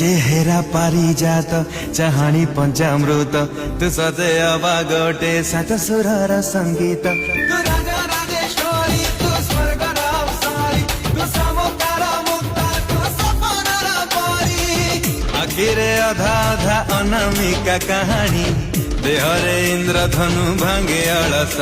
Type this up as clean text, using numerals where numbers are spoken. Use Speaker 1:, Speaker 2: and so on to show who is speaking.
Speaker 1: चेहरा पारिजात चाहाणी पंचामृत तू सजे अबा गोटे सात सुरर संगीत तू राजा राजेश्वरी तू स्वर्गर अवसारी तू समकार मुक्ता तू सपनर परी आखिरे अधा अधा अनामिका कहानी देहरे इंद्रधनु भांगे अलस